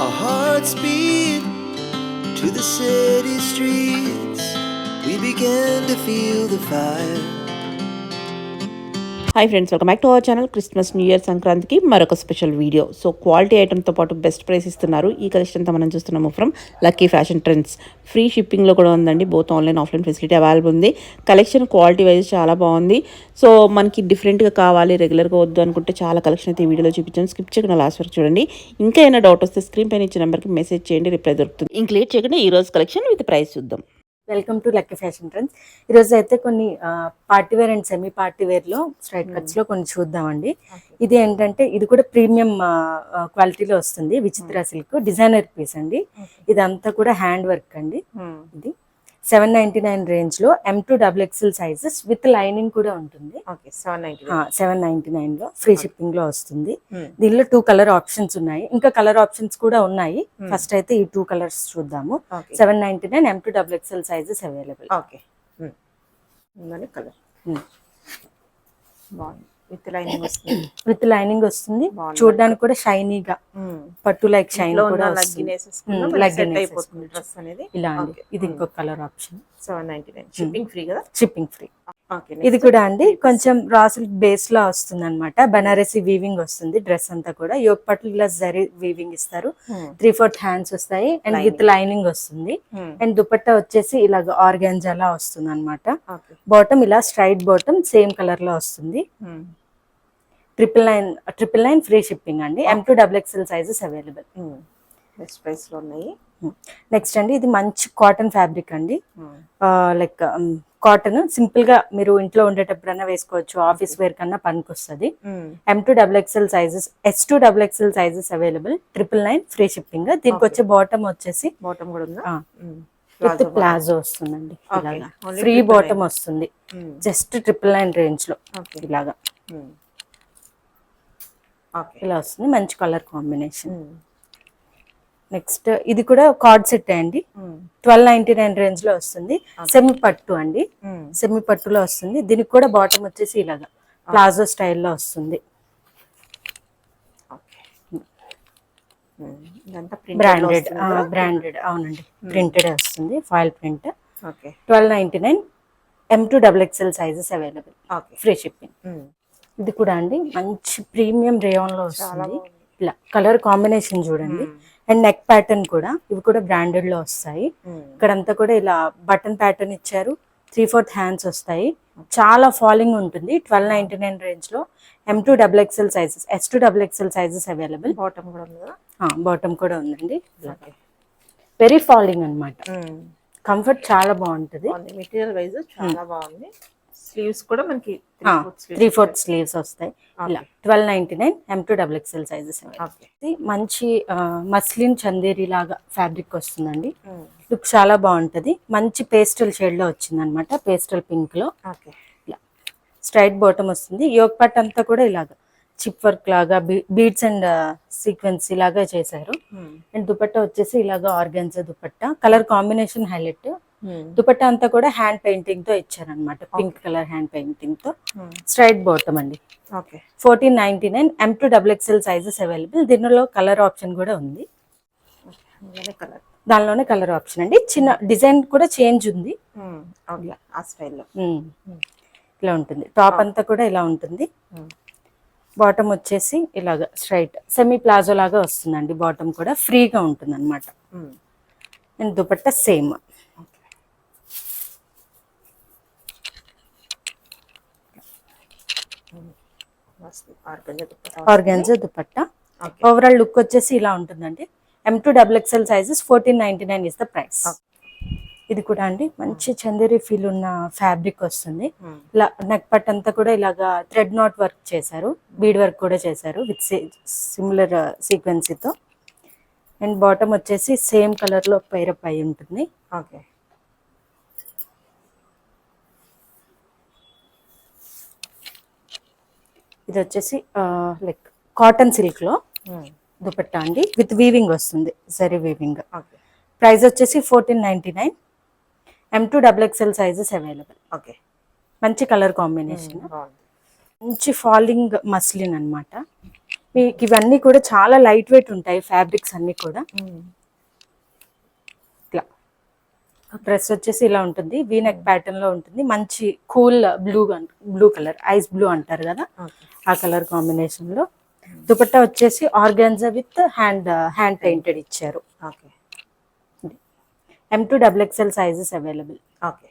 Our hearts beat to the city streets. We began to feel the fire. Hi friends, welcome back to our channel. Christmas, new year, సంక్రాంతికి మరొక special video. So quality ఐటమ్తో పాటు best price ఇస్తున్నారు. ఈ collection అంతా మనం చూస్తున్నాము from Lucky fashion Trends. Free షిప్పింగ్లో కూడా ఉందండి. Both online offline facility available ఉంది. కలెక్షన్ క్వాలిటీ వైజ్ చాలా బాగుంది. సో మనకి డిఫరెంట్గా కావాలి, రెగ్యులర్గా వద్దు అనుకుంటే చాలా కలెక్షన్ అయితే ఈ వీడియోలో చూపించాను. స్కిప్ చేయకుండా లాస్ట్ వరకు చూడండి. ఇంకా ఏమైనా డౌట్ వస్తే స్క్రీన్ పైన ఇచ్చే నెంబర్కి మెసేజ్ చేయండి, రిప్లై దొరుకుతుంది. ఇంక లేట్ చేయకుండా ఈ రోజు కలెక్షన్ విత్ ప్రైస్ చూద్దాం. Welcome to lucky fashion trends. ఈరోజు అయితే కొన్ని party wear and semi party wear లో స్ట్రైట్ కట్స్ లో కొన్ని చూద్దామండి. ఇది ఏంటంటే ఇది కూడా ప్రీమియం క్వాలిటీలో వస్తుంది. విచిత్ర సిల్క్ డిజైనర్ పీస్ అండి. ఇదంతా కూడా హ్యాండ్ వర్క్ అండి. ఇది 799 రేంజ్ లో M2XXL సైజెస్ విత్ లైనింగ్ కూడా ఉంటుంది. 799 లో ఫ్రీ షిప్పింగ్ లో వస్తుంది. దీనిలో 2 కలర్ ఆప్షన్స్ ఉన్నాయి. ఇంకా కలర్ ఆప్షన్స్ కూడా ఉన్నాయి. ఫస్ట్ అయితే ఈ 2 కలర్స్ చూద్దాము. 799 M2XXL sizes available. Colour with lining వస్తుంది. చూడడానికి కూడా షైనీగా పట్టు లైక్ షైన్ కూడా ఇలా అండి. ఇది ఇంకొక కలర్ ఆప్షన్. 799 షిప్పింగ్ ఫ్రీ కదా? Shipping free. ఇది కూడా అండి కొంచెం రా సిల్క్ బేస్ లా వస్తుంది అనమాట. బనారసి వీవింగ్ వస్తుంది. డ్రెస్ అంతా కూడా యోగ్ పట్లు ఇలా జరీ వీవింగ్ ఇస్తారు. 3/4 హ్యాండ్స్ వస్తాయి అండ్ విత్ లైనింగ్ వస్తుంది. అండ్ దుపట్టా వచ్చేసి ఇలాగ ఆర్గాంజా లా వస్తుంది అనమాట. బాటమ్ ఇలా స్ట్రైట్ బాటమ్ సేమ్ కలర్ లో వస్తుంది. 999 ఫ్రీ షిప్పింగ్ అండి. M2XXL sizes available. Best price లో ఉన్నాయి. నెక్స్ట్ అండి ఇది మంచి కాటన్ ఫ్యాబ్రిక్ అండి. లైక్ కాటన్ సింపుల్ గా మీరు ఇంట్లో ఉండేటప్పుడన్నా వేసుకోవచ్చు. ఆఫీస్ వేర్ కన్నా పనికి వస్తుంది. M2XXL sizes, S2XXL sizes available. 999 free shipping. దీనికి వచ్చే బాటమ్ వచ్చేసి బాటమ్ కూడా ఉందా? విత్ ప్లాజో వస్తుందండి. ఇలాగా ఫ్రీ బాటమ్ వస్తుంది. జస్ట్ 999 రేంజ్ లో ఇలాగా ఇలా వస్తుంది. మంచి కలర్ కాంబినేషన్. నెక్స్ట్ ఇది కూడా కార్డ్ సెట్ అండి. 1299 రేంజ్ లో వస్తుంది. సెమీ పట్టు అండి. సెమీ పట్టులో వస్తుంది. దీనికి కూడా బాటమ్ వచ్చేసి ఇలాగా ప్లాజో స్టైల్లో వస్తుంది. బ్రాండెడ్ అవునండి. ప్రింటెడ్ వస్తుంది. Foil print. 1299 M2XXL sizes available. Free shipping. ఇది కూడా అండి మంచి ప్రీమియం రేయాన్ లో వస్తుంది. ఇలా కలర్ కాంబినేషన్ చూడండి. అండ్ నెక్ ప్యాటర్న్ కూడా ఇవి కూడా బ్రాండెడ్ లో వస్తాయి. ఇక్కడంతా కూడా ఇలా బటన్ ప్యాటర్న్ ఇచ్చారు. 3/4 హ్యాండ్స్ వస్తాయి. చాలా ఫాలింగ్ ఉంటుంది. 1299 రేంజ్ లో M2XXL sizes, S2XXL sizes available. Bottom కూడా ఉంది. బాటమ్ కూడా ఉందండి. వెరీ ఫాలింగ్ అన్నమాట. కంఫర్ట్ చాలా బాగుంటుంది. మెటీరియల్ వైజ్ చాలా బాగుంది. స్లీవ్స్ కూడా మనకి 3/4 స్లీవ్స్ వస్తాయి. ఇలా 1299 M2XXL సైజెస్. మంచి మస్లిన్ చందేరి లాగా ఫ్యాబ్రిక్ వస్తుందండి. లుక్ చాలా బాగుంటది. మంచి పేస్టల్ షేడ్ లో వచ్చింది అనమాట. పేస్టల్ పింక్ లో ఇలా స్ట్రైట్ బాటమ్ వస్తుంది. యోగ్ పట్ అంతా కూడా ఇలాగా చిప్ వర్క్ లాగా బీడ్స్ అండ్ సీక్వెన్స్ ఇలాగా చేశారు. అండ్ దుపట్టా వచ్చేసి ఇలాగా organza dupatta. Colour combination highlight. Dupatta అంతా కూడా హ్యాండ్ పెయింటింగ్ తో ఇచ్చారనమాట. పింక్ కలర్ హ్యాండ్ పెయింటింగ్ తో. స్ట్రైట్ బాటమ్ అండి. 1499 M2XXL సైజెస్ అవైలబుల్. దీనిలో కలర్ ఆప్షన్ కూడా ఉంది. దానిలోనే కలర్ ఆప్షన్ అండి. చిన్న డిజైన్ కూడా చేంజ్ ఉంది. ఇలా ఉంటుంది. టాప్ అంతా కూడా ఇలా ఉంటుంది. బాటమ్ వచ్చేసి ఇలాగ స్ట్రైట్ సెమీ ప్లాజో లాగా వస్తుందండి. బాటమ్ కూడా ఫ్రీగా ఉంటుంది అనమాట. And dupatta same. Organza dupatta. Overall look వచ్చేసి ఇలా ఉంటుందండి. M2XXL sizes 1499 is the price. ఇది కూడా అండి మంచి చందేరి ఫీల్ ఉన్న ఫ్యాబ్రిక్ వస్తుంది. ఇలా నెక్ పట్ అంతా కూడా ఇలాగా థ్రెడ్ నాట్ వర్క్ చేశారు. బీడ్ వర్క్ కూడా చేశారు విత్ సిమిలర్ సీక్వెన్సీతో. అండ్ బాటమ్ వచ్చేసి సేమ్ కలర్ లో పైరప్ అయి ఉంటుంది. ఇది వచ్చేసి లైక్ కాటన్ సిల్క్ లో దుపట్టా అండి. విత్ వీవింగ్ వస్తుంది. జరీ వీవింగ్. ప్రైస్ వచ్చేసి 1499. M2XXL sizes available. మంచి కలర్ కాంబినేషన్. మంచి ఫాలింగ్ మస్లిన్ అనమాట. మీకు ఇవన్నీ కూడా చాలా లైట్ వెయిట్ ఉంటాయి ఫ్యాబ్రిక్స్ అన్ని కూడా. ఇట్లా డ్రెస్ వచ్చేసి ఇలా ఉంటుంది, వీనెక్ ప్యాటర్న్ లో ఉంటుంది. మంచి cool blue colour, ice blue అంటారు కదా, ఆ కలర్ కాంబినేషన్ లో. దుపట్టా వచ్చేసి ఆర్గాన్జా విత్ హ్యాండ్ పెయింటెడ్ ఇచ్చారు. Okay. M2 XXL sizes available. Okay.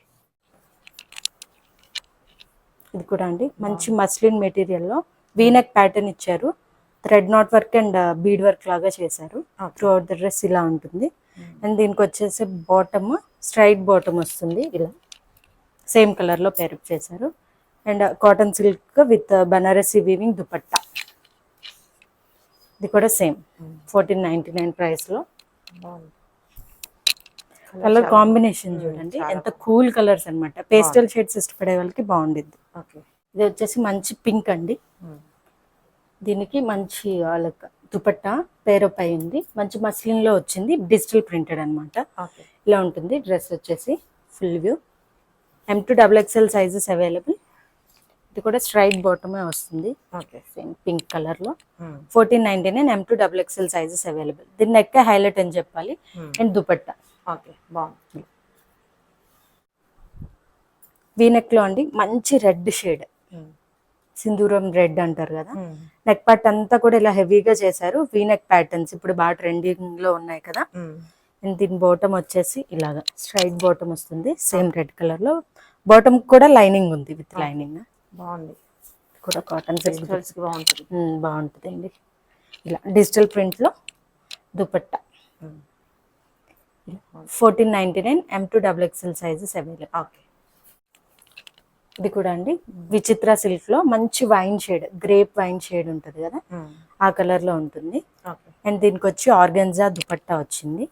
ఇది కూడా అండి మంచి మస్లిన్ మెటీరియల్ లో వీనెక్ ప్యాటర్న్ ఇచ్చారు. Thread knot work and bead work లాగా చేశారు. త్రూ అవుట్ ద డ్రెస్ ఇలా ఉంటుంది. అండ్ దీనికి వచ్చేసి బాటమ్ స్ట్రైట్ బాటమ్ వస్తుంది, ఇలా సేమ్ కలర్ లో పేరప్ చేశారు. And cotton silk with Banarasi weaving dupatta. ఇది కూడా సేమ్ 1499 ప్రైస్ లో. కలర్ కాంబినేషన్ చూడండి ఎంత కూల్ కలర్స్ అన్నమాట. పేస్టల్ షేడ్స్ ఇష్టపడే వాళ్ళకి బాగుండిద్ది. ఇది వచ్చేసి మంచి పింక్ అండి. దీనికి మంచి వాళ్ళకి దుపట్టా పేరప్ అయింది, మంచి మస్లిన్ లో వచ్చింది, డిజిటల్ ప్రింటెడ్ అన్నమాట. ఇలా ఉంటుంది డ్రెస్ వచ్చేసి full view. M2 XXL sizes available. ఇది కూడా స్ట్రైట్ బాటమే వస్తుంది, సేమ్ పింక్ కలర్ లో. 1499 M2 XXL సైజెస్ అవైలబుల్. దీన్ని నెక్ హైలైట్ అని చెప్పాలి. అండ్ దుపట్టా బాగుంది. వీనెక్ లో అండి మంచి రెడ్ షేడ్, సింధూరం రెడ్ అంటారు కదా. నెక్ పార్ట్ అంతా కూడా ఇలా హెవీగా చేశారు. వీనెక్ ప్యాటర్న్స్ ఇప్పుడు బాగా ట్రెండింగ్ లో ఉన్నాయి కదా. అండ్ దీని బాటమ్ వచ్చేసి ఇలాగా స్ట్రైట్ బాటమ్ వస్తుంది, సేమ్ రెడ్ కలర్ లో. బాటమ్ కూడా లైనింగ్ ఉంది, విత్ లైనింగ్ బాగుంది. కూడా కాటన్ బాగుంటుంది అండి. ఇలా డిజిటల్ ప్రింట్ లో dupatta. 1499 M2 XXL sizes available. ఇది కూడా అండి విచిత్ర సిల్క్ లో మంచి wine shade, grape wine shade ఉంటుంది కదా, ఆ కలర్ లో ఉంటుంది. అండ్ దీనికి వచ్చి ఆర్గన్జా దుపట్టా వచ్చింది.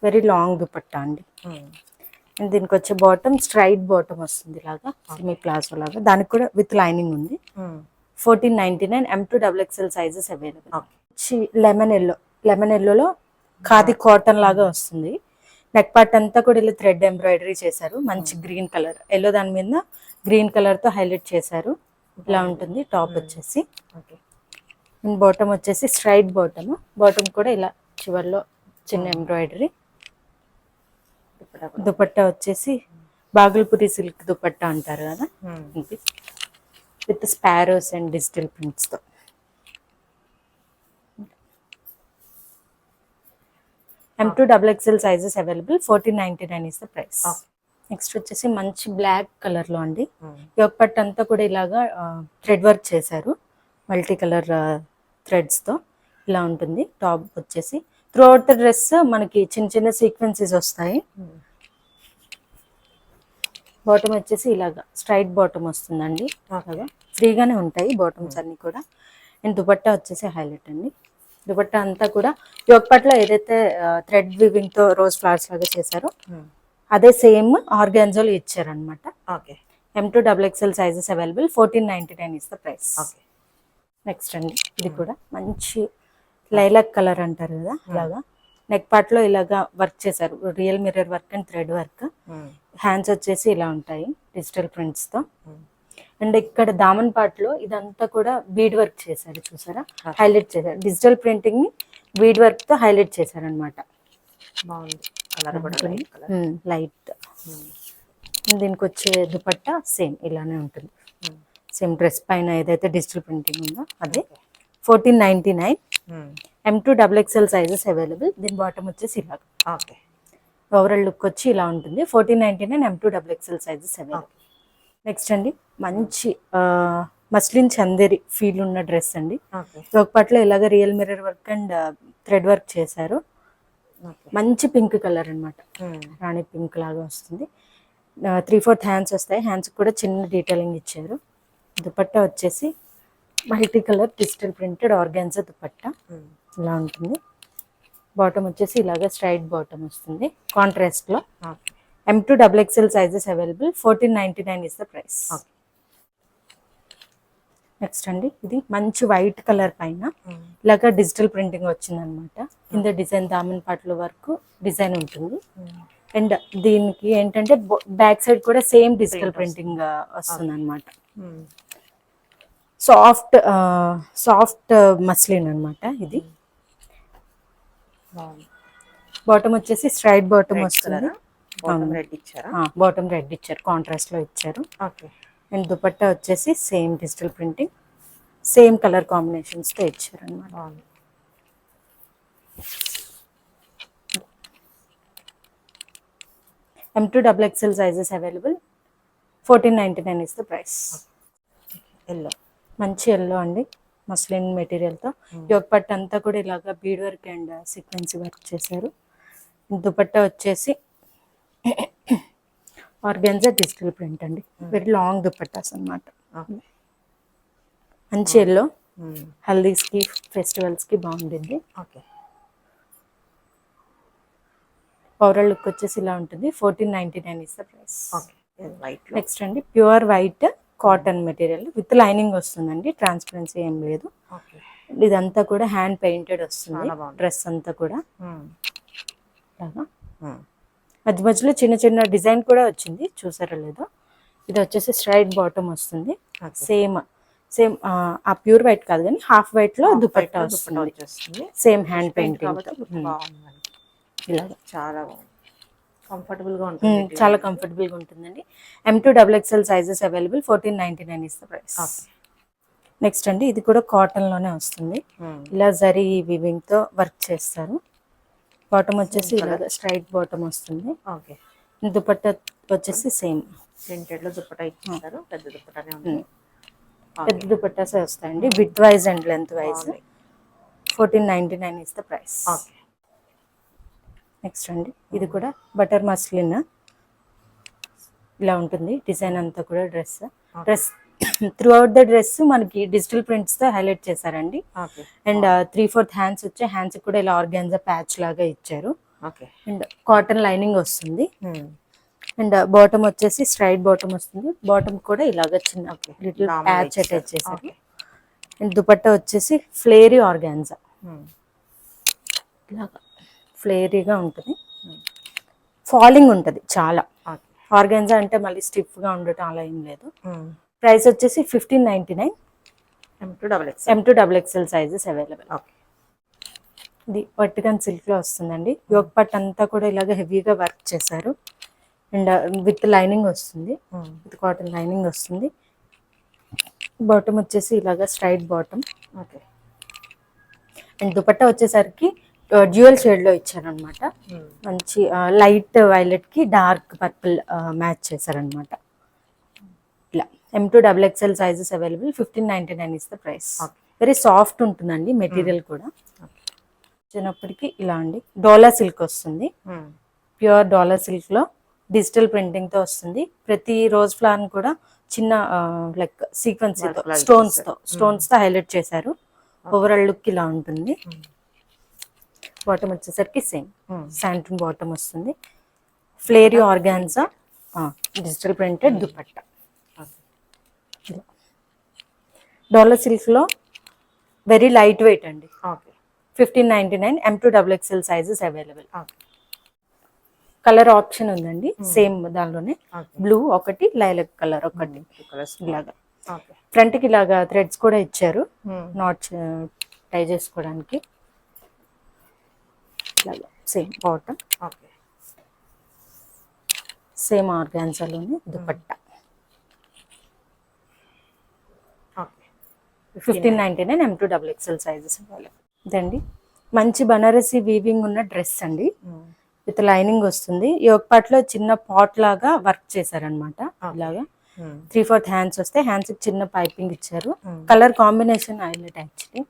వెరీ లాంగ్ దుపట్టా అండి. అండ్ దీనికి వచ్చే బాటమ్ స్ట్రైట్ బాటమ్ వస్తుంది, ఇలాగా సెమీ ప్లాజో లాగా. దానికి కూడా విత్ లైనింగ్ ఉంది. 1499 M2 XXL sizes available. Lemon ఎల్లోలో ఖాదీ కాటన్ లాగా వస్తుంది. నెక్ పార్ట్ అంతా కూడా ఇలా థ్రెడ్ ఎంబ్రాయిడరీ చేశారు. మంచి గ్రీన్ కలర్, ఎల్లో దాని మీద గ్రీన్ కలర్ తో హైలైట్ చేశారు. ఇలా ఉంటుంది టాప్ వచ్చేసి. అండ్ బాటమ్ వచ్చేసి స్ట్రైట్ బాటమ్. బాటమ్ కూడా ఇలా చివర్లో చిన్న ఎంబ్రాయిడరీ. దుపట్టా వచ్చేసి బాగుల్పురి సిల్క్ దుపట్టా అంటారు కదా, with sparrows and digital prints తో. M2 XXL sizes available. 1499 is the price. Next వచ్చేసి మంచి బ్లాక్ కలర్ లో అండి. యోక్ పట్టు అంతా కూడా ఇలాగా థ్రెడ్ వర్క్ చేశారు, మల్టీ కలర్ థ్రెడ్స్ తో. ఇలా ఉంటుంది టాప్ వచ్చేసి. త్రూ అవుట్ ద డ్రెస్ మనకి చిన్న చిన్న సీక్వెన్సెస్ వస్తాయి. బాటమ్ వచ్చేసి ఇలాగా స్ట్రైట్ బాటమ్ వస్తుందండి, అలాగా ఫ్రీగానే ఉంటాయి బాటమ్స్ అన్ని కూడా. అండ్ దుపట్టా వచ్చేసి హైలైట్ అండి. దుపట్టా అంతా కూడా యోక్ పట్లో ఏదైతే థ్రెడ్ వివింగ్ తో రోజ్ ఫ్లవర్స్ లాగా చేశారో అదే సేమ్ ఆర్గాన్జోలో ఇచ్చారనమాట. M2 XXL sizes available. 1499 is the price. Next అండి ఇది కూడా మంచి లైలాక్ కలర్ అంటారు కదా, ఇలాగా నెక్ పార్ట్ లో ఇలాగా వర్క్ చేశారు, real mirror work and thread work. Hands వచ్చేసి ఇలా ఉంటాయి డిజిటల్ ప్రింట్స్ తో. అండ్ ఇక్కడ దామన్ పార్ట్ లో ఇదంతా కూడా బీడ్ వర్క్ చేశారు, చూసారా, హైలైట్ చేశారు. డిజిటల్ ప్రింటింగ్ ని బీడ్ వర్క్ తో హైలైట్ చేశారు అనమాట. లైట్. దీనికి వచ్చే దుపట్టా సేమ్ ఇలానే ఉంటుంది, సేమ్ డ్రెస్ పైన ఏదైతే డిజిటల్ ప్రింటింగ్ ఉందో అదే. 1499 M2 XXL సైజెస్ అవైలబుల్. దీని బాటమ్ వచ్చేసి ఇలా. ఓవరాల్ లుక్ వచ్చి ఇలా ఉంటుంది. 1499 M2 XXL sizes available. Next అండి మంచి మస్లిన్ చందేరి ఫీల్ ఉన్న డ్రెస్ అండి. ఒక పట్లో ఇలాగ real mirror work and thread work చేశారు. మంచి పింక్ కలర్ అన్నమాట, రాణి పింక్ లాగా వస్తుంది. 3/4 హ్యాండ్స్ వస్తాయి, హ్యాండ్స్ కూడా చిన్న డీటెయిలింగ్ ఇచ్చారు. దుపట్టా వచ్చేసి multi colour digital printed organza dupatta ఇలా ఉంటుంది. బాటమ్ వచ్చేసి ఇలాగ స్ట్రైట్ బాటమ్ వస్తుంది కాంట్రాస్ట్ లో. M2 XXL sizes available. 1499 is the price. Next అండి ఇది మంచి వైట్ కలర్ పైన ఇలాగ డిజిటల్ ప్రింటింగ్ వచ్చింది అనమాట. కింద డిజైన్ దామన్ పాటల వరకు డిజైన్ ఉంటుంది. అండ్ దీనికి ఏంటంటే బ్యాక్ సైడ్ కూడా సేమ్ డిజిటల్ ప్రింటింగ్ వస్తుంది అనమాట. సాఫ్ట్ మస్లిన్ అన్నమాట ఇది. బాటమ్ వచ్చేసి స్ట్రైట్ బాటమ్ వస్తుంది. బాటమ్ రెడ్ ఇచ్చారు, కాంట్రాస్ట్ లో ఇచ్చారు. అండ్ దుపట్టా వచ్చేసి same digital printing, same colour combinations తో ఇచ్చారు అనమాట. M2XXL sizes available. 1499 is the price. Yellow, మంచి ఎల్లో అండి, మస్లిన్ మెటీరియల్తో. యోగ్ పట్టు అంతా కూడా ఇలాగా బీడ్ వర్క్ అండ్ సీక్వెన్సీ వర్క్ చేశారు. దుపట్టా వచ్చేసి ఆర్గాన్జా డిజిటల్ ప్రింట్ అండి, వెరీ లాంగ్ దుపట్టాస్ అన్నమాట. మంచి ఎల్లో, హల్దీస్కి ఫెస్టివల్స్కి బాగుంటుంది. ఓవరాల్ లుక్ వచ్చేసి ఇలా ఉంటుంది. 1499 ఇస్ ద ప్రైస్. నెక్స్ట్ అండి pure white cotton material with lining వస్తుందండి, ట్రాన్స్పరెన్సీ ఏం లేదు. ఇదంతా కూడా హ్యాండ్ పెయింటెడ్ వస్తుంది, డ్రెస్ అంతా కూడా. మధ్య మధ్యలో చిన్న చిన్న డిజైన్ కూడా వచ్చింది, చూసారా లేదో. ఇది వచ్చేసి స్ట్రైట్ బాటమ్ వస్తుంది, సేమ్ ఆ ప్యూర్ వైట్ కాదు కానీ హాఫ్ వైట్ లో దుపట్టా వస్తుంది, సేమ్ హ్యాండ్ పెయింటింగ్. ఇలాగా చాలా కంఫర్టబుల్ గా ఉంటుంది, చాలా కంఫర్టబుల్ గా ఉంటుందండి. M2XXL sizes available. 1499 is the price. Next అండి ఇది కూడా కాటన్ లోనే వస్తుంది, ఇలా జరీ వీవింగ్ తో వర్క్ చేస్తారు. బాటమ్ వచ్చేసి ఇలా స్ట్రైట్ బాటమ్ వస్తుంది. దుపట్టా వచ్చేసి సేమ్ ప్రింటెడ్ లో దుపట్టా ఇచ్చారు, పెద్ద దుపట్టానే ఉంది. పెద్ద దుపట్టాసే వస్తాయండి, with wise and length wise. 1499 is the price. Next అండి ఇది కూడా బటర్ మస్లిన్, ఇలా ఉంటుంది డిజైన్ అంతా కూడా. Dress through out the dress మనకి డిజిటల్ ప్రింట్స్ తో హైలైట్ చేశారండి. అండ్ 3/4 హ్యాండ్స్ వచ్చే, హ్యాండ్స్ కూడా ఇలా ఆర్గాన్జా ప్యాచ్ లాగా ఇచ్చారు. అండ్ కాటన్ లైనింగ్ వస్తుంది. అండ్ బాటమ్ వచ్చేసి స్ట్రైట్ బాటమ్ వస్తుంది, బాటమ్ కూడా ఇలాగ చిన్న లిటిల్ ప్యాచ్ అటాచ్ చేశారు. అండ్ దుపట్టా వచ్చేసి ఫ్లేరీ ఆర్గాన్జా, ఇలాగా ఫ్లేరీగా ఉంటుంది, ఫాలింగ్ ఉంటుంది చాలా. ఆర్గాన్జా అంటే మళ్ళీ స్టిఫ్ గా ఉండటం అలా ఏం లేదు. ప్రైస్ వచ్చేసి 1599. M2XXL sizes available. ఇది పట్టుకన్ సిల్క్ లో వస్తుందండి. యోగ్ పట్టు అంతా కూడా ఇలాగ హెవీగా వర్క్ చేశారు. అండ్ విత్ లైనింగ్ వస్తుంది, విత్ కాటన్ లైనింగ్ వస్తుంది. బాటమ్ వచ్చేసి ఇలాగ స్ట్రైట్ బాటమ్. అండ్ దుపట్టా వచ్చేసరికి డ్యూయల్ షేడ్ లో ఇచ్చారనమాట, మంచి లైట్ వైలెట్ కి డార్క్ పర్పుల్ మ్యాచ్ చేశారనమాట. ఇలా M2XXL sizes available. 1599 is the price. Very soft ఉంటుందండి మెటీరియల్ కూడా. చిన్నప్పటికి ఇలా అండి డోలా సిల్క్ వస్తుంది, ప్యూర్ డోలా సిల్క్ లో డిజిటల్ ప్రింటింగ్ తో వస్తుంది. ప్రతి రోజ్ ఫ్లవర్ కూడా చిన్న లైక్ సీక్వెన్స్ స్టోన్స్ తో హైలైట్ చేశారు. ఓవరాల్ లుక్ ఇలా ఉంటుంది. బాటమ్ వచ్చేసరికి సేమ్ శాంటన్ బాటమ్ వస్తుంది, flary organza digital printed dupatta. డోలా సిల్క్ లో వెరీ లైట్ వెయిట్ అండి. 1599. M2XXL sizes available. Colour option ఉందండి, సేమ్ దానిలోనే బ్లూ ఒకటి, లైలక్ కలర్ ఒకటి. ఇలాగా ఫ్రంట్ కి ఇలాగా థ్రెడ్స్ కూడా ఇచ్చారు, నాట్స్ టై చేసుకోవడానికి. సేమ్ బాటమ్, సేమ్ ఆర్గాన్జాలోనే దుపట్టా. 1599. M2XXL sizes available. ఇదండి మంచి బనారసి వీవింగ్ ఉన్న డ్రెస్ అండి, విత్ లైనింగ్ వస్తుంది. యోగ్ పార్ట్లో చిన్న పాట్ లాగా వర్క్ చేశారనమాట. ఇలాగా 3/4 హ్యాండ్స్ వస్తే, హ్యాండ్స్ చిన్న పైపింగ్ ఇచ్చారు. Colour combination highlight actually.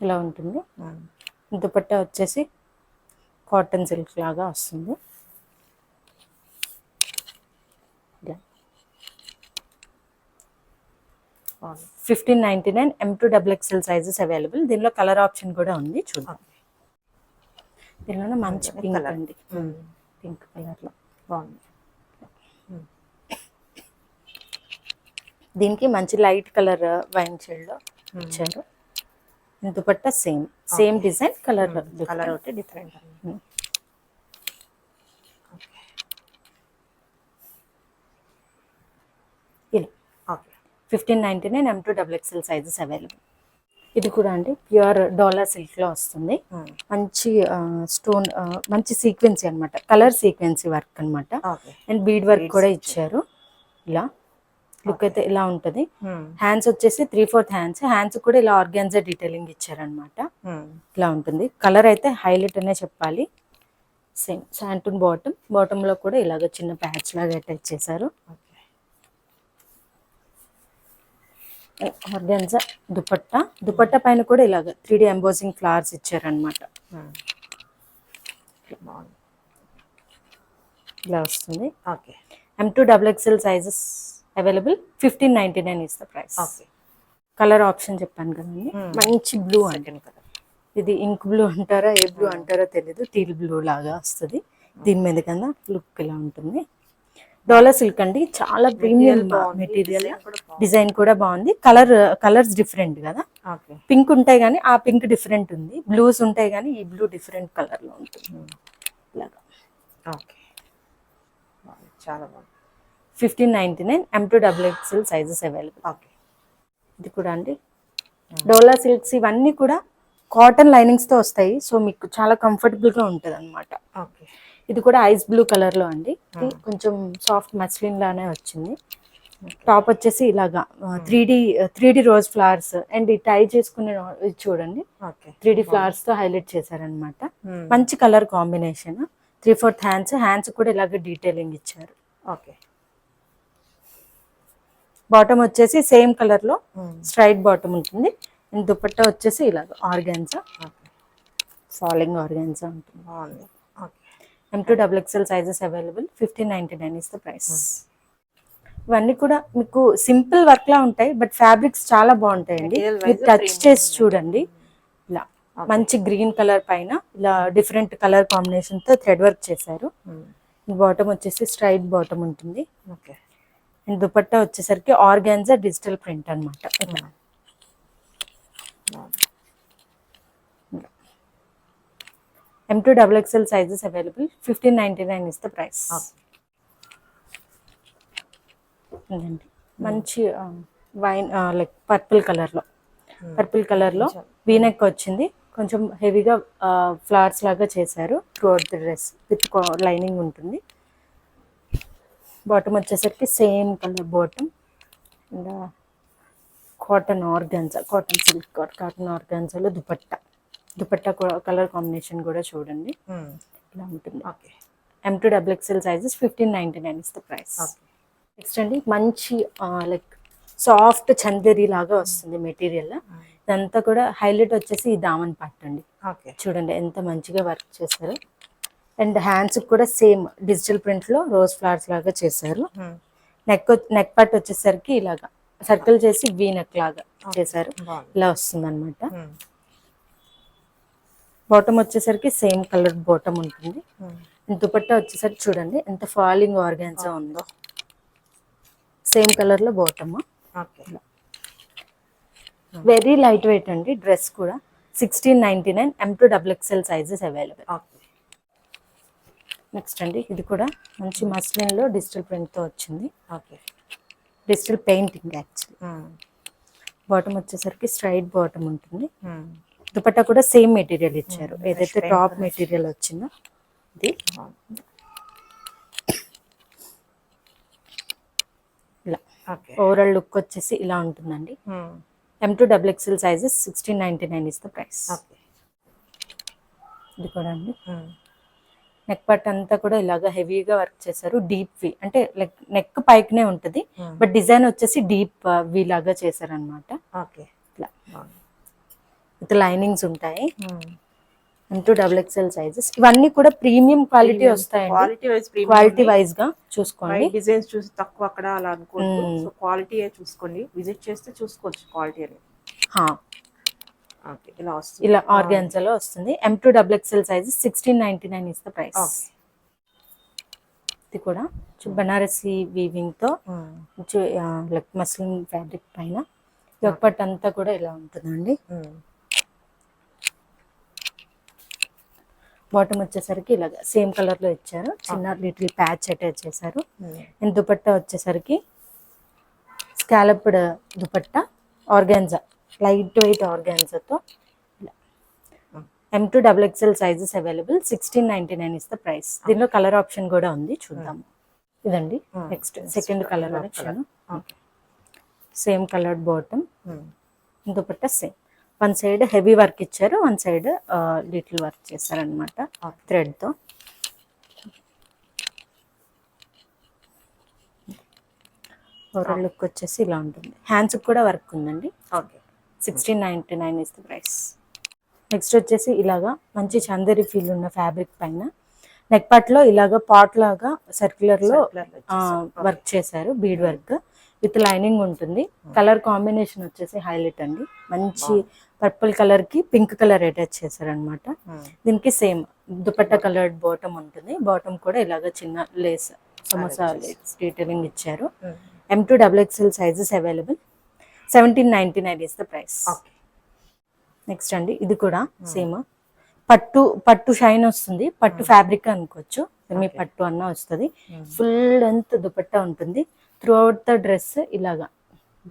ఇలా ఉంటుంది. దుపట్టా వచ్చేసి కాటన్ సిల్క్ లాగా వస్తుంది. 1599. M2XXL sizes available. దీనిలో కలర్ ఆప్షన్ కూడా ఉంది, చూద్దాం. దీనిలో మంచి పింక్ అండి, పింక్ కలర్ లో బాగుంది. దీనికి మంచి లైట్ కలర్ వైన్ షేడ్ లో ఇచ్చారు. Dupatta same design, colour colour ఒకటి డిఫరెంట్. ఇలా ఓకే 1599 M2XXL సైజెస్ అవైలబుల్. ఇది కూడా అండి ప్యూర్ డోలా సిల్క్ లో వస్తుంది. మంచి స్టోన్, మంచి సీక్వెన్సీ అన్నమాట, కలర్ సీక్వెన్సీ వర్క్ అన్నమాట. ఓకే అండ్ బీడ్ వర్క్ కూడా ఇచ్చారు. ఇలా లుక్ అయితే ఇలా ఉంటది. హ్యాండ్స్ వచ్చేసి 3/4 హ్యాండ్స్ కూడా ఇలా ఆర్గాన్జా డీటెయిలింగ్ ఇచ్చారనమాట. ఇలా ఉంటుంది. కలర్ అయితే హైలైట్ అనే చెప్పాలి. సేమ్ శాంటూన్ బాటమ్ లో కూడా ఇలాగ చిన్న ప్యాచ్ లాగా అటాచ్ చేశారు. ఆర్గాన్జా దుపట్టా పైన కూడా ఇలాగ 3D ఎంబోజింగ్ ఫ్లవర్స్ ఇచ్చారనమాట. ఇలా వస్తుంది. Okay M2XXL sizes available. 1599 is the price. Okay colour option చెప్పాను కదండి, మంచి బ్లూ అండి. ఇది ఇంక్ బ్లూ అంటారా ఏ బ్లూ అంటారో తెలీదు, టీల్ బ్లూ లాగా వస్తుంది. దీని మీద కన్నా లుక్ ఇలా ఉంటుంది. డోలా సిల్క్ అండి, చాలా ప్రీమియం మెటీరియల్. డిజైన్ కూడా బాగుంది. కలర్స్ డిఫరెంట్ కదా, ఓకే పింక్ ఉంటాయి కానీ ఆ పింక్ డిఫరెంట్ ఉంది, బ్లూస్ ఉంటాయి కానీ ఈ బ్లూ డిఫరెంట్ కలర్ లో ఉంటుంది. ఇలాగా ఓకే చాలా బాగుంది. 1599 M2XXL సైజెస్ అవైలబుల్. ఓకే ఇది కూడా అండి డోలా సిల్క్స్ ఇవన్నీ కూడా కాటన్ లైనింగ్స్ తో వస్తాయి. సో మీకు చాలా కంఫర్టబుల్ గా ఉంటది అనమాట. ఓకే ఇది కూడా ఐస్ బ్లూ కలర్ లో అండి. ఇది కొంచెం సాఫ్ట్ మస్లిన్ లానే వచ్చింది. టాప్ వచ్చేసి ఇలాగా 3D రోజ్ ఫ్లవర్స్ అండ్ ఈ టై చేసుకునే ఇది చూడండి, ఓకే 3D ఫ్లవర్స్ తో హైలైట్ చేశారనమాట. మంచి కలర్ కాంబినేషన్. 3/4 హ్యాండ్స్ కూడా ఇలాగ డీటెయిలింగ్ ఇచ్చారు. ఓకే బాటమ్ వచ్చేసి సేమ్ కలర్ లో స్ట్రైట్ బాటమ్ ఉంటుంది. అండ్ దుపట్టా వచ్చేసి ఇలాగ ఆర్గాన్జా, ఫాలింగ్ ఆర్గాన్జా ఉంటుంది. బాగుంది. Okay M2XXL sizes available. 1599 is the price. ఇవన్నీ కూడా మీకు సింపుల్ వర్క్ లా ఉంటాయి, బట్ ఫ్యాబ్రిక్స్ చాలా బాగుంటాయండి. మీరు టచ్ చేసి చూడండి. ఇలా మంచి గ్రీన్ కలర్ పైన ఇలా డిఫరెంట్ కలర్ కాంబినేషన్ తో థ్రెడ్ వర్క్ చేశారు. బాటమ్ వచ్చేసి స్ట్రైట్ బాటమ్ ఉంటుంది. ఓకే అండ్ దుపట్టా వచ్చేసరికి ఆర్గాన్జా డిజిటల్ ప్రింట్ అనమాట. M2XXL sizes available. 1599 is the price. మంచి వైన్ లైక్ పర్పుల్ కలర్ లో వీనెక్ వచ్చింది. కొంచెం హెవీగా ఫ్లవర్స్ లాగా చేశారు. Throughout the dress with lining ఉంటుంది. బాటమ్ వచ్చేసరికి same colour bottom and cotton ఆర్గాన్జాలో దుపట్టా కలర్ కాంబినేషన్ కూడా చూడండి ఇలా ఉంటుంది. Okay M2XXL sizes. 1599 is the price. Next అండి మంచి లైక్ సాఫ్ట్ చందేరి లాగా వస్తుంది మెటీరియల్. ఇదంతా కూడా హైలైట్ వచ్చేసి ఈ దామన్ పార్ట్ అండి. ఓకే చూడండి ఎంత మంచిగా వర్క్ చేశారు. అండ్ హ్యాండ్స్ కూడా సేమ్ డిజిటల్ ప్రింట్ లో రోజ్ ఫ్లవర్స్ లాగా చేశారు. నెక్ పార్ట్ వచ్చేసరికి ఇలాగా సర్కిల్ చేసి వీ నెక్ లాగా చేశారు. ఇలా వస్తుంది అనమాట. బాటమ్ వచ్చేసరికి సేమ్ కలర్ బాటమ్ ఉంటుంది. దుపట్టా వచ్చేసరికి చూడండి ఎంత ఫాలింగ్ ఆర్గాన్జా ఉందో. సేమ్ కలర్ లో bottom. Okay very light wait అండి. డ్రెస్ కూడా 1699 M2XXL sizes available. Okay next అండి ఇది కూడా మంచి మస్లిన్ లో డిజిటల్ ప్రింట్ తో వచ్చింది. Okay digital painting actually. Bottom వచ్చేసరికి స్ట్రైట్ బాటమ్ ఉంటుంది. దుపట్టా కూడా సేమ్ మెటీరియల్ ఇచ్చారు, ఏదైతే టాప్ మెటీరియల్ వచ్చిందో ఇది. ఇలా ఓవరాల్ లుక్ వచ్చేసి ఇలా ఉంటుందండి. M2XXL sizes. 1699 is the price. ఇది కూడా అండి నెక్ పార్ట్ అంతా కూడా ఇలాగా హెవీగా వర్క్ చేశారు. డీప్ వి అంటే లైక్ నెక్ పైకినే ఉంటుంది, బట్ డిజైన్ వచ్చేసి డీప్ వి లాగా చేశారు అనమాట. ఓకే ఇట్లా విత్ లైనింగ్స్ ఉంటాయి. M2XXL sizes. ఇవన్నీ కూడా ప్రీమియం క్వాలిటీ వస్తాయండి. క్వాలిటీ వైజ్ గా చూసుకోండి. డిజైన్స్ చూసి తక్కువ అక్కడ అలా అనుకోండి. సో క్వాలిటీ చూసుకోండి, విజిట్ చేస్తే చూసుకోవచ్చు క్వాలిటీ అనేది. ఓకే ఇలా వస్తుంది. ఇలా ఆర్గాన్జాలో వస్తుంది. M2XXL sizes. 1699 is the price. ఇది కూడా బనారసి వీవింగ్ తో లైక్ మస్లిన్ ఫ్యాబ్రిక్ పైన యోగపట్ అంతా కూడా ఇలా ఉంటుందండి. బాటమ్ వచ్చేసరికి ఇలాగ సేమ్ కలర్ లో ఇచ్చారు, చిన్న లిటిల్ ప్యాచ్ అటాచ్ చేశారు. అండ్ దుపట్టా వచ్చేసరికి scalloped dupatta, organza, light weight ఆర్గాన్జాతో. M2XXL sizes available, 1699 is the price. దీనిలో కలర్ ఆప్షన్ కూడా ఉంది, చూద్దాము. ఇదండి next second colour option. Same coloured bottom, dupatta same. One side heavy work ఇచ్చారు, వన్ సైడ్ లిటిల్ వర్క్ చేశారనమాట థ్రెడ్ తో. ఓవరాల్ లుక్ వచ్చేసి ఇలా ఉంటుంది. హ్యాండ్స్ కూడా వర్క్ ఉందండి. 1699 ఇస్ ద ప్రైస్. నెక్స్ట్ వచ్చేసి ఇలాగా మంచి చందేరి ఫీల్ ఉన్న ఫ్యాబ్రిక్ పైన నెక్ పార్ట్ లో ఇలాగా పాట్ లాగా సర్క్యులర్ లో వర్క్ చేశారు, బీడ్ వర్క్ విత్ లైనింగ్ ఉంటుంది. కలర్ కాంబినేషన్ వచ్చేసి హైలైట్ అండి, మంచి పర్పుల్ కలర్ కి పింక్ కలర్ అటాచ్ చేశారు అనమాట. దీనికి సేమ్ దుపట్టా కలర్డ్ బాటమ్ ఉంటుంది. బాటమ్ కూడా ఇలాగ చిన్న లేస్ సమోసా లేస్ డీటెయిలింగ్ ఇచ్చారు. M2XXL sizes available, 1799 is the price. Next అండి ఇది కూడా సేమ్ పట్టు షైన్ వస్తుంది, పట్టు ఫ్యాబ్రిక్ అనుకోవచ్చు, సెమీ పట్టు అన్న వస్తుంది. ఫుల్ లెంత్ దుపట్టా ఉంటుంది. త్రూ అవుట్ ద డ్రెస్ ఇలాగా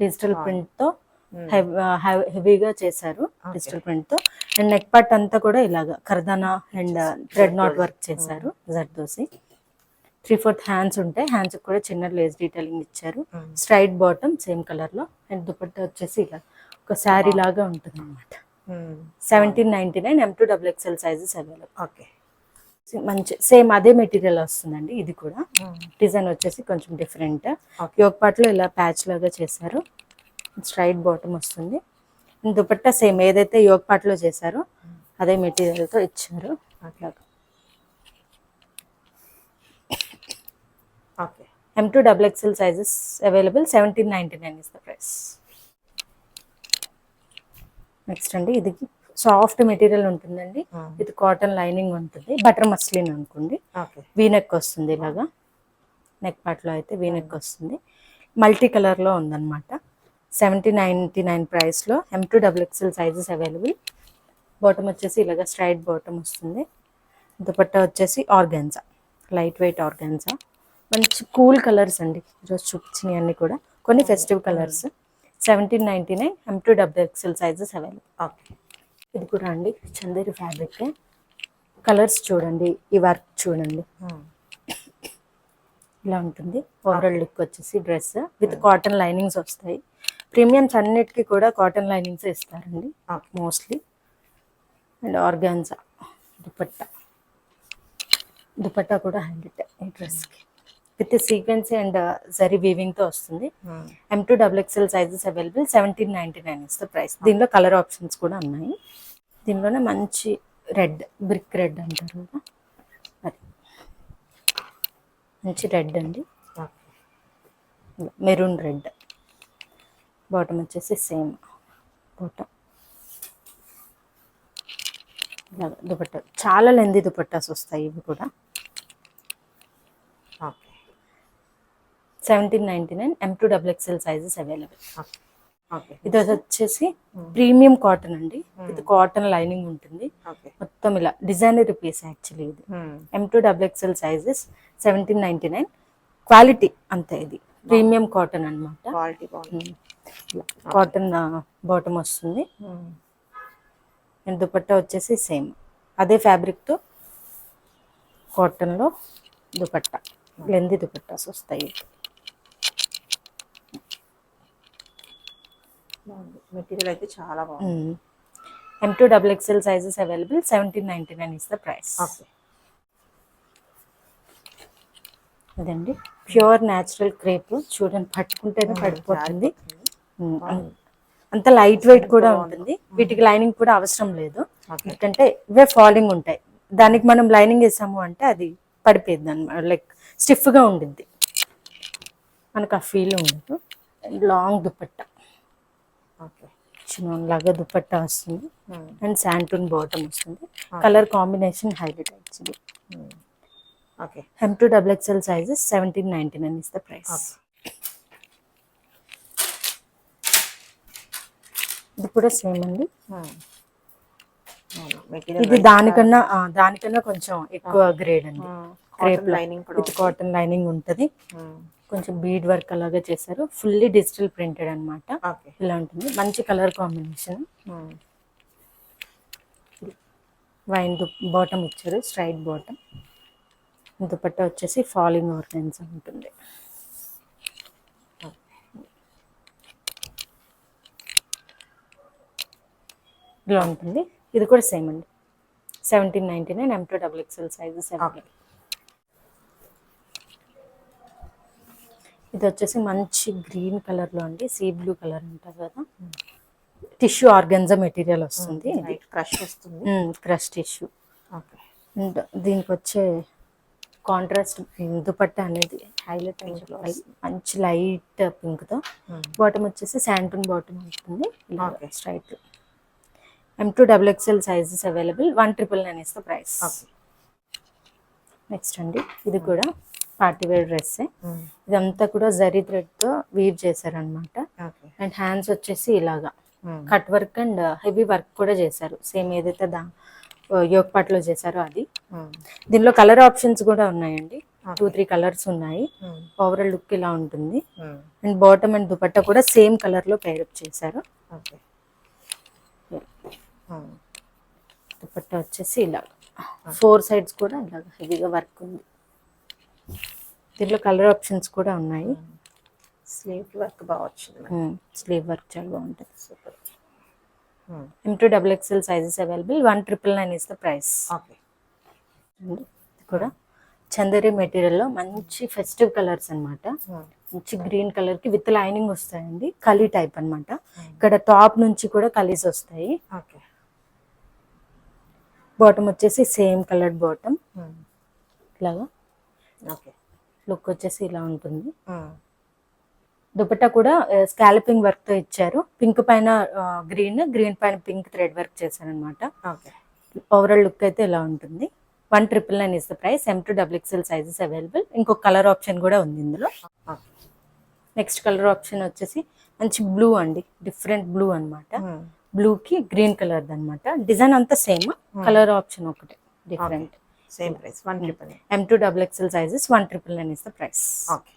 డిజిటల్ ప్రింట్ తో హెవీగా చేశారు, డిజిటల్ ప్రింట్ తో. అండ్ నెక్ పార్ట్ అంతా కూడా ఇలాగా కర్దానా అండ్ థ్రెడ్ నాట్ వర్క్ చేశారు, జర్దోసి. 3/4 హ్యాండ్స్ ఉంటాయి, హ్యాండ్స్ కూడా చిన్న లేస్ డీటెయిలింగ్ ఇచ్చారు. స్ట్రైట్ బాటమ్ సేమ్ కలర్ లో, అండ్ దుపట్టా వచ్చేసి ఇలా ఒక శారీ లాగా ఉంటుంది అనమాట. 1799 M2XXL సైజెస్ అవైలబుల్. మంచి సేమ్ అదే మెటీరియల్ వస్తుందండి. ఇది కూడా డిజైన్ వచ్చేసి కొంచెం డిఫరెంట్. యోక్ పార్ట్ లో ఇలా ప్యాచ్ లాగా చేశారు, స్ట్రైట్ బాటమ్ వస్తుంది. దుపట్టా సేమ్ ఏదైతే యోక్ పార్ట్ లో చేశారో అదే మెటీరియల్ తో ఇచ్చారు. అట్లాగా M2XXL sizes available, 1799 is the price. Next అండి ఇది సాఫ్ట్ మెటీరియల్ ఉంటుందండి, ఇది కాటన్ లైనింగ్ ఉంటుంది, బటర్ మస్లిన్ అనుకోండి. వీనెక్ వస్తుంది ఇలాగా, నెక్ పార్ట్ లో అయితే వీనెక్ వస్తుంది. మల్టీ కలర్ లో ఉందన్నమాట. 1799 ప్రైస్ లో M2XXL సైజెస్ అవైలబుల్. బాటమ్ వచ్చేసి ఇలాగా స్ట్రైట్ బాటమ్ వస్తుంది. దుపట్టా వచ్చేసి ఆర్గాన్జా, లైట్ వెయిట్ ఆర్గాన్జా. మంచి కూల్ కలర్స్ అండి ఈరోజు చూపించినవి అన్ని కూడా, కొన్ని festive colours. 1799 M2XXL sizes available. ఇది కూడా అండి చందేరి ఫ్యాబ్రిక్. కలర్స్ చూడండి, ఈ వర్క్ చూడండి, ఇలా ఉంటుంది. ఓవరాల్ లుక్ వచ్చేసి డ్రెస్ విత్ కాటన్ లైనింగ్స్ వస్తాయి. ప్రీమియమ్స్ అన్నిటికీ కూడా కాటన్ లైనింగ్స్ ఇస్తారండి మోస్ట్లీ. అండ్ ఆర్గాన్జా దుపట్టా కూడా హైలైట్ ఈ డ్రెస్కి, with sequence and zari weaving తో వస్తుంది. M2XXL sizes available, 1799 is the price. దీనిలో కలర్ ఆప్షన్స్ కూడా ఉన్నాయి. దీనిలోనే మంచి రెడ్, బ్రిక్ రెడ్ అంటారు కదా, అది మంచి రెడ్ అండి, మెరూన్ రెడ్. బాటమ్ వచ్చేసి సేమ్ బాటమ్. దుపట్టా చాలా లెంది దుపట్టాస్ వస్తాయి ఇవి కూడా. 1799 M2XXL సైజెస్ అవైలబుల్. ఇది వచ్చేసి ప్రీమియం కాటన్ అండి, ఇది కాటన్ లైనింగ్ ఉంటుంది మొత్తం. ఇలా డిజైనర్ పీస్ యాక్చువల్లీ ఇది. M2XXL sizes, 1799. క్వాలిటీ అంతే, ఇది ప్రీమియం కాటన్ అనమాట. కాటన్ బాటమ్ వస్తుంది. అండ్ దుపట్టా వచ్చేసి సేమ్ అదే ఫ్యాబ్రిక్ తో కాటన్ లో దుపట్టా, లెంది దుపట్టాస్ వస్తాయి. మెటీరియల్ అయితే చాలా బాగుంది. M2XXL sizes available, 1799 is the price. అదండి ప్యూర్ న్యాచురల్ క్రేప్. చూడండి, పట్టుకుంటేనే పడిపోతుంది. అంత లైట్ వెయిట్ కూడా ఉంటుంది. వీటికి లైనింగ్ కూడా అవసరం లేదు, ఎందుకంటే ఇవే ఫాలింగ్ ఉంటాయి. దానికి మనం లైనింగ్ వేసాము అంటే అది పడిపోయింది అనమాట, లైక్ స్టిఫ్ గా ఉండిద్ది, మనకు ఆ ఫీల్ ఉండదు. లాంగ్ దుపట్టా, చిన్న లాగా దుపట్టా వస్తుంది. అండ్ శాంటూన్ బాటమ్ వస్తుంది. Colour combination highlight actually. M2XXL sizes, 1799 is the price. ఇది కూడా సేమ్ అండి, మెటీరియల్ ఇది దానికన్నా కొంచెం ఎక్కువ గ్రేడ్ అండి. కాటన్ లైనింగ్ కూడా విత్ కాటన్ లైనింగ్ ఉంటది. కొంచెం బీడ్ వర్క్ అలాగే చేశారు. ఫుల్లీ డిజిటల్ ప్రింటెడ్ అన్నమాట. ఓకే. ఇలా ఉంటుంది. మంచి కలర్ కాంబినేషన్. వైన్ బాటమ్ ఇచ్చారు, స్ట్రైట్ బాటమ్. దుపట్టా వచ్చేసి ఫాలింగ్ ఆర్గన్జా ఉంటుంది. ఇలా ఉంటుంది. ఇది కూడా సేమ్ అండి, 1799 M2 XXL సైజెస్ అవైలబుల్. ఇది వచ్చేసి మంచి గ్రీన్ కలర్ లో అండి, సీ బ్లూ కలర్ ఉంటుంది కదా, టిష్యూ ఆర్గన్జా మెటీరియల్ వస్తుంది. క్రష్ వస్తుంది, క్రష్ టిష్యూ. అండ్ దీనికి వచ్చే కాంట్రాస్ట్ దుపట్టా అనేది హైలైట్ మంచి లైట్ పింక్ తో. బాటమ్ వచ్చేసి శాంటూన్ బాటమ్ ఉంటుంది, straight. M2 XXL sizes available. 1999 is the price. Next అండి, ఇది కూడా పార్టీ వేర్ డ్రెస్. ఇదంతా కూడా జరీ థ్రెడ్ తో వీవ్ చేశారనమాట. అండ్ హ్యాండ్స్ వచ్చేసి ఇలాగా cut work and heavy work కూడా చేశారు, సేమ్ ఏదైతే యోగ్ పార్ట్ లో చేశారో అది. దీనిలో కలర్ ఆప్షన్స్ కూడా ఉన్నాయండి, 2-3 కలర్స్ ఉన్నాయి. ఓవరాల్ లుక్ ఇలా ఉంటుంది. అండ్ బాటమ్ అండ్ దుపట్టా కూడా సేమ్ కలర్ లో పేరప్ చేశారు. దుపట్టా వచ్చేసి ఇలా 4 సైడ్స్ కూడా ఇలాగ హెవీగా వర్క్ ఉంది. దీంట్లో కలర్ ఆప్షన్స్ కూడా ఉన్నాయి. స్లీవ్ వర్క్ బాగా వచ్చింది. స్లీవ్ వర్క్ చాలా బాగుంటుంది. Super. M2 XXL sizes available. 1999 is the price. కూడా చందేరి మెటీరియల్ లో మంచి ఫెస్టివ్ కలర్స్ అన్నమాట. మంచి గ్రీన్ కలర్ కి విత్ లైనింగ్ వస్తాయండి, కలీ టైప్ అన్నమాట. ఇక్కడ టాప్ నుంచి కూడా కలీస్ వస్తాయి. బాటమ్ వచ్చేసి సేమ్ కలర్ బాటమ్ ఇలాగా. లుక్ వచ్చేసి ఇలా ఉంటుంది. దుపట్టా కూడా స్కాలపింగ్ వర్క్ తో ఇచ్చారు. పింక్ పైన గ్రీన్, గ్రీన్ పైన పింక్ థ్రెడ్ వర్క్ చేశారు అనమాట. ఓవరాల్ లుక్ అయితే ఇలా ఉంటుంది. 1999 is the price. M2 XXL sizes available. ఇంకొక కలర్ ఆప్షన్ కూడా ఉంది ఇందులో. నెక్స్ట్ కలర్ ఆప్షన్ వచ్చేసి మంచి బ్లూ అండి, డిఫరెంట్ బ్లూ అన్నమాట. బ్లూ కి గ్రీన్ కలర్ అన్నమాట. డిజైన్ అంతా సేమ్, కలర్ ఆప్షన్ ఒకటే different. Same price. 1999. M2 XXL sizes. 1999 is the price. Okay.